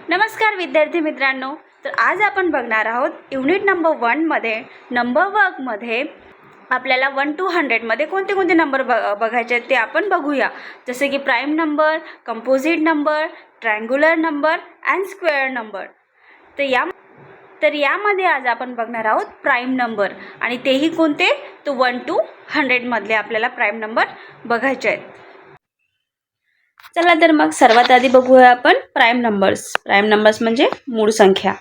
नमस्कार विद्यार्थी मित्रांनो. तर आज आपण बघणार आहोत युनिट नंबर 1 मध्ये नंबर वर्कमध्ये आपल्याला 1 to 100 मध्ये कोणते कोणते नंबर बघायचे आहेत ते आपण बघूया. जसे की prime number, composite number, triangular number and square number. तर यामध्ये आज आपण बघणार आहोत प्राइम नंबर आणि तेही कोणते, तो 1 to 100 मधले आपल्याला प्राइम नंबर बघायचे आहेत. चला तर मग सर्वात आधी बघूया आपण प्राइम नंबर्स. प्राइम नंबर्स म्हणजे मूळ संख्या.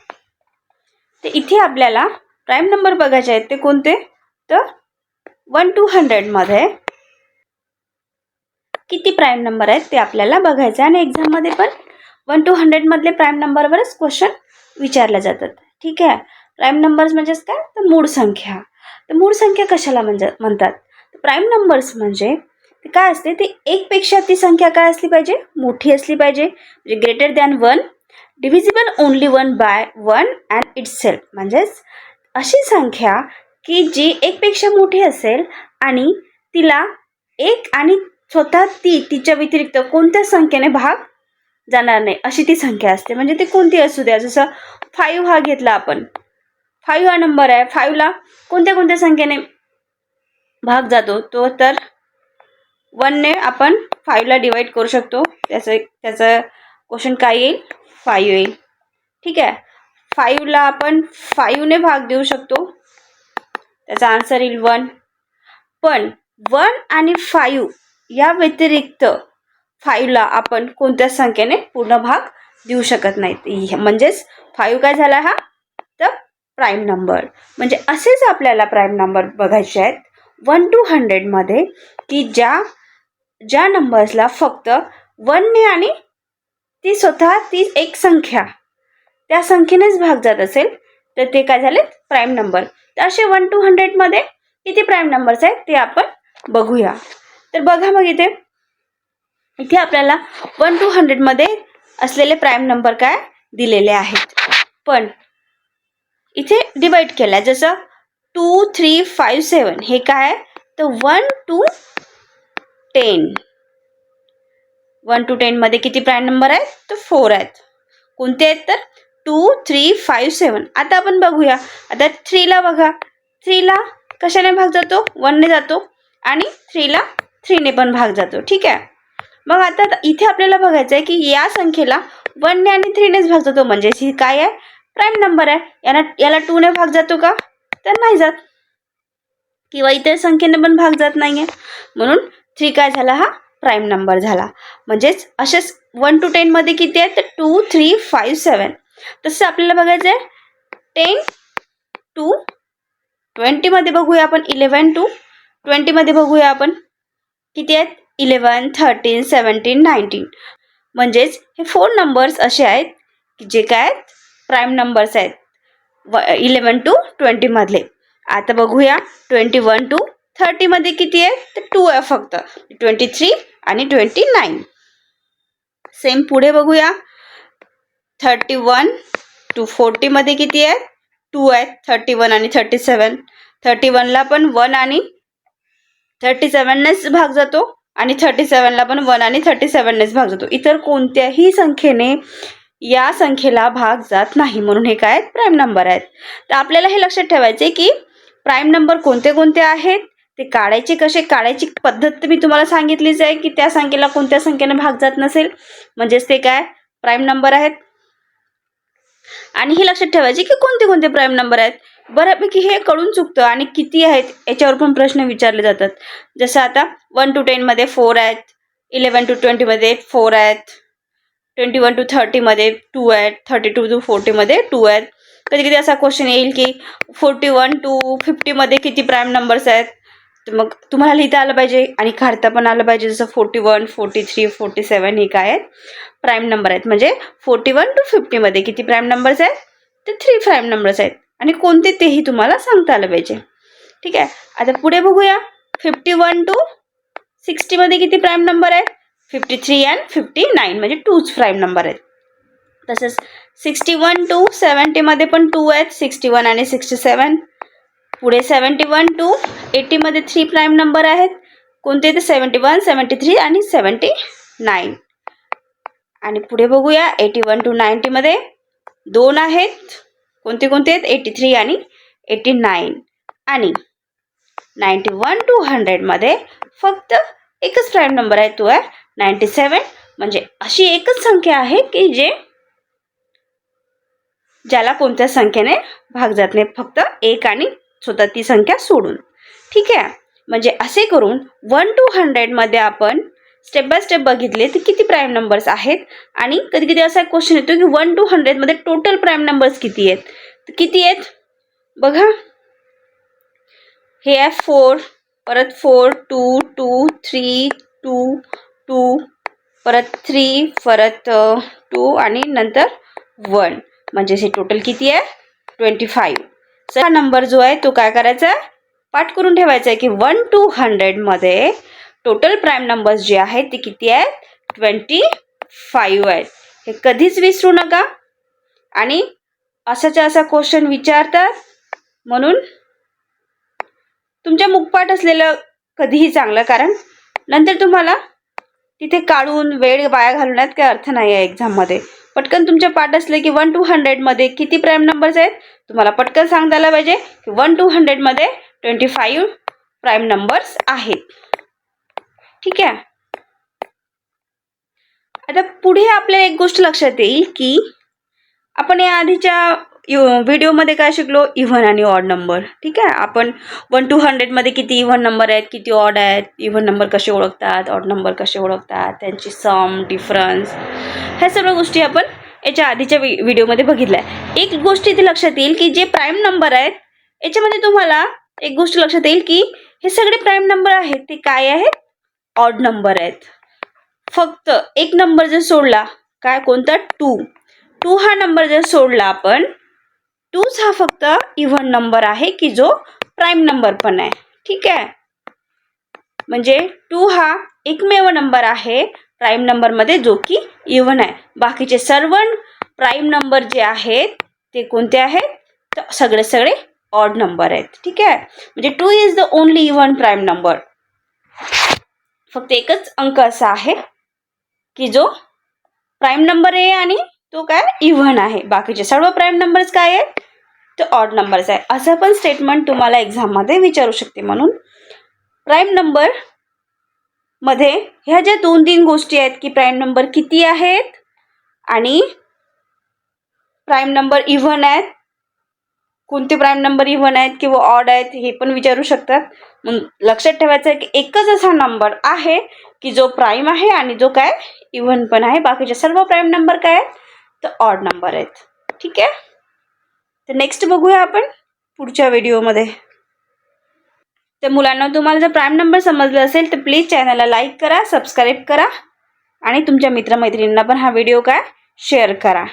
ते इथे आपल्याला प्राइम नंबर बघायचे आहेत ते कोणते, तर 1 to 100 मध्ये किती प्राइम नंबर आहेत ते आपल्याला बघायचं आहे. आणि एक्झाम मध्ये पण 1 to 100 मधले प्राइम नंबरवरच क्वेश्चन विचारले जातात. ठीक आहे. प्राइम नंबर्स म्हणजे काय, तर मूळ संख्या. तर मूळ संख्या कशाला म्हणतात, प्राइम नंबर्स म्हणजे काय असते, ते एक पेक्षा ती संख्या काय असली पाहिजे, मोठी असली पाहिजे. म्हणजे greater than 1, divisible only 1 by 1 and itself. म्हणजेच अशी संख्या की जी एक पेक्षा मोठी असेल आणि तिला एक आणि स्वतः तिच्या व्यतिरिक्त कोणत्या संख्येने भाग जाणार नाही अशी ती संख्या असते. म्हणजे ती कोणती असू द्या. जसं 5 हा घेतला आपण, 5 हा नंबर आहे. 5 ला कोणत्या कोणत्या संख्येने भाग जातो, तो तर 1 ने आपण 5 ला डिवाइड करू शकतो. त्याचं क्वेश्चन काय येईल, 5 येईल. ठीक आहे. 5 ला आपण 5 ने भाग देऊ शकतो, त्याचा आन्सर येईल 1. पण 1 आणि 5 या व्यतिरिक्त 5 ला आपण कोणत्या संख्येने पूर्ण भाग देऊ शकत नाही. म्हणजेच 5 काय झाला हा, तर प्राइम नंबर. म्हणजे असेच आपल्याला प्राइम नंबर बघायचे आहेत 1 to 100 मध्ये, की ज्या नंबर्सला फक्त 1 ने आणि ती स्वतः ती एक संख्या त्या संख्येनेच भाग जात असेल तर ते काय झाले, प्राइम नंबर. तर असे 1 to 100 मध्ये किती प्राइम नंबर्स आहेत ते आपण बघूया. तर बघा मग इथे आपल्याला 1 to 100 मध्ये असलेले प्राइम नंबर काय दिलेले आहेत, पण इथे डिवाइड केला. जसं 2, 3, 5, 7 हे काय आहे, तर 1 to 10. 1 to 10 मध्ये किती प्राइम नंबर आहेत, तर 4 आहेत. कोणते आहेत, तर 2, 3, 5, 7. आता आपण बघूया. आता 3 ला बघा, 3 ला कशाने भाग जातो, 1 ने जातो आणि 3 ला 3 ने पण भाग जातो. ठीक आहे. मग आता इथे आपल्याला बघायचं आहे की या संख्येला 1 ने आणि 3 नेच भाग जातो. म्हणजे ही काय आहे, प्राइम नंबर आहे. याला 2 ने भाग जातो का, तर नाही जात. किंवा इतर संख्येने पण भाग जात नाहीये. म्हणून 3 काय झाला, हा प्राइम नंबर झाला. म्हणजेच असेच 1 to 10 मध्ये किती आहेत, तर 2, 3, 5, 7. तसं आपल्याला बघायचं आहे 10 to 20 मध्ये बघूया आपण. 11 to 20 मध्ये बघूया आपण किती आहेत, 11, 13, 17, 19. म्हणजेच हे 4 नंबर्स असे आहेत की जे काय आहेत, प्राइम नंबर्स आहेत 11 to 20 मधले. आता बघूया 21 to 30 मध्ये किती आहे, तर 2 आहे फक्त. 23 आणि 29. सेम पुढे बघूया 31 to 40 मध्ये किती आहे, 2 आहेत. 31 आणि 37. 31 ला पण 1 आणि 37 नेच भाग जातो आणि 37 ला पण 1 आणि 37 नेच भाग जातो. इतर कोणत्याही संख्येने या संख्येला भाग जात नाही. म्हणून हे काय, प्राइम नंबर आहेत. तर आपल्याला हे लक्षात ठेवायचे की प्राइम नंबर कोणते कोणते आहेत, ते काढायचे कसे, काढायची पद्धत मी तुम्हाला सांगितलीच आहे की त्या संख्येला कोणत्या संख्येने भाग जात नसेल म्हणजेच ते काय, प्राइम नंबर आहेत. आणि हे लक्षात ठेवायचे की कोणते कोणते प्राइम नंबर आहेत. बऱ्यापैकी हे कळून चुकतं आणि किती आहेत याच्यावर पण प्रश्न विचारले जातात. जसं आता 1 to 10 मध्ये 4 आहेत, 11 to 20 मध्ये 4 आहेत, 21 to 30 मध्ये 2 आहेत, 32 to 40 मध्ये 2 आहेत. कधी कधी असा क्वेश्चन येईल की 41 to 50 मध्ये किती प्राइम नंबर्स आहेत. तर मग तुम्हाला लिहिता आलं पाहिजे आणि काढता पण आलं पाहिजे. जसं 41, 43, 47 हे काय आहेत, प्राइम नंबर आहेत. म्हणजे 41 to 50 मध्ये किती प्राइम नंबर्स आहेत, तर 3 प्राइम नंबर्स आहेत. आणि कोणते तेही तुम्हाला सांगता आलं पाहिजे. ठीक आहे. आता पुढे बघूया 51 to 60 मध्ये किती प्राइम नंबर आहेत, 53 and 59 म्हणजे 2च प्राइम नंबर आहेत. तसंच 61 to 70 मध्ये पण 2 आहेत, 61 आणि 67. पुढे 71 to 80 मध्ये 3 प्राइम नंबर आहेत. कोणते, तर 71, 73 आणि 79. आणि पुढे बघूया 81 to 90 मध्ये 2 आहेत. कोणते कोणते आहेत? 83 आणि 89. आणि 91 to 100 मध्ये फक्त एकच प्राईम नंबर आहे, तो आहे 97. म्हणजे अशी एकच संख्या आहे की ज्याला कोणत्या संख्येने भाग जात नाही, फक्त 1 आणि स्वतः ती संख्या सोडून. ठीक आहे. म्हणजे असे करून 1 to 100 मध्ये आपण स्टेप बाय स्टेप बघितले तर किती प्राईम नंबर्स आहेत. आणि कधी कधी असा एक क्वेश्चन येतो की 1 to 100 मध्ये टोटल प्राईम नंबर्स किती आहेत. तर किती आहेत बघा. हे आहे 4, परत 4, 2, 2, 3, 2, 2, परत 3, परत 2 आणि नंतर 1. म्हणजे हे टोटल किती आहे? 25. हा नंबर जो आहे तो काय करायचा आहे? पाठ करून ठेवायचा आहे की 1 to 100 मध्ये टोटल प्राईम नंबर्स जे आहेत ते किती आहेत? 25 आहेत. हे कधीच विसरू नका. आणि असाच्या असा क्वेश्चन विचारतात म्हणून तुमच्या मुखपाठ असलेलं कधीही चांगलं, कारण नंतर तुम्हाला तिथे काढून वेळ वाया घालवण्यात काही अर्थ नाही आहे एक्झाममध्ये. पटकन तुमच्या पाठ असले की 1 to 100 मध्ये किती प्राईम नंबर्स आहेत तुम्हाला पटकन सांगता आलं पाहिजे की 1 to 100 मध्ये 25 प्राईम नंबर्स आहेत. ठीक आहे. आता पुढे आपल्याला एक गोष्ट लक्षात येईल की आपण या आधीच्या व्हिडिओमध्ये काय शिकलो? इव्हन आणि ऑड नंबर. ठीक आहे. आपण 1 to 100 मध्ये किती इव्हन नंबर आहेत, किती ऑड आहेत, इव्हन नंबर कसे ओळखतात, ऑड नंबर कसे ओळखतात, त्यांची सम, डिफरन्स, ह्या सर्व गोष्टी आपण याच्या आधीच्या व्हिडिओमध्ये बघितल्या. एक गोष्ट इथे लक्षात येईल की जे प्राईम नंबर आहेत याच्यामध्ये तुम्हाला एक गोष्ट लक्षात येईल की हे सगळे प्राईम नंबर आहेत ते काय आहेत? ऑड नंबर आहेत. फक्त एक नंबर जर सोडला, काय कोणता? 2 हा नंबर जर सोडला आपण, 2 हा फक्त इव्हन नंबर आहे की जो प्राईम नंबर पण आहे. ठीक आहे. म्हणजे 2 हा एकमेव नंबर आहे प्राईम नंबर मध्ये जो की इव्हन आहे. बाकीचे सर्व प्राईम नंबर जे आहेत ते कोणते आहेत? तर सगळे ऑड नंबर आहेत. ठीक आहे. म्हणजे 2 is the only even prime number. फक्त एकच अंक असा आहे की जो प्राईम नंबर आहे आणि तो काय? इव्हन आहे. बाकीचे सर्व प्राईम नंबर्स काय आहेत? तर ऑड नंबर्स आहे. असं पण स्टेटमेंट तुम्हाला एक्झाममध्ये विचारू शकते. म्हणून प्राईम नंबर मध्ये ह्या ज्या 2-3 गोष्टी आहेत की प्राईम नंबर किती आहेत आणि प्राईम नंबर इव्हन आहेत, कोणते प्राईम नंबर इव्हन आहेत किंवा ऑड आहेत हे पण विचारू शकतात. मग लक्षात ठेवायचं आहे की एकच असा नंबर आहे की जो प्राईम आहे आणि जो काय? इव्हन पण आहे. बाकीचे सर्व प्राईम नंबर काय आहेत? तर ऑड नंबर आहेत. ठीक आहे. तर नेक्स्ट बघूया आपण पुढच्या व्हिडिओमध्ये. तर मुलांना तुम्हाला जर प्राईम नंबर समजलं असेल तर प्लीज चॅनलला लाईक करा, सबस्क्राईब करा आणि तुमच्या मित्रमैत्रिणींना पण हा व्हिडिओ शेअर करा.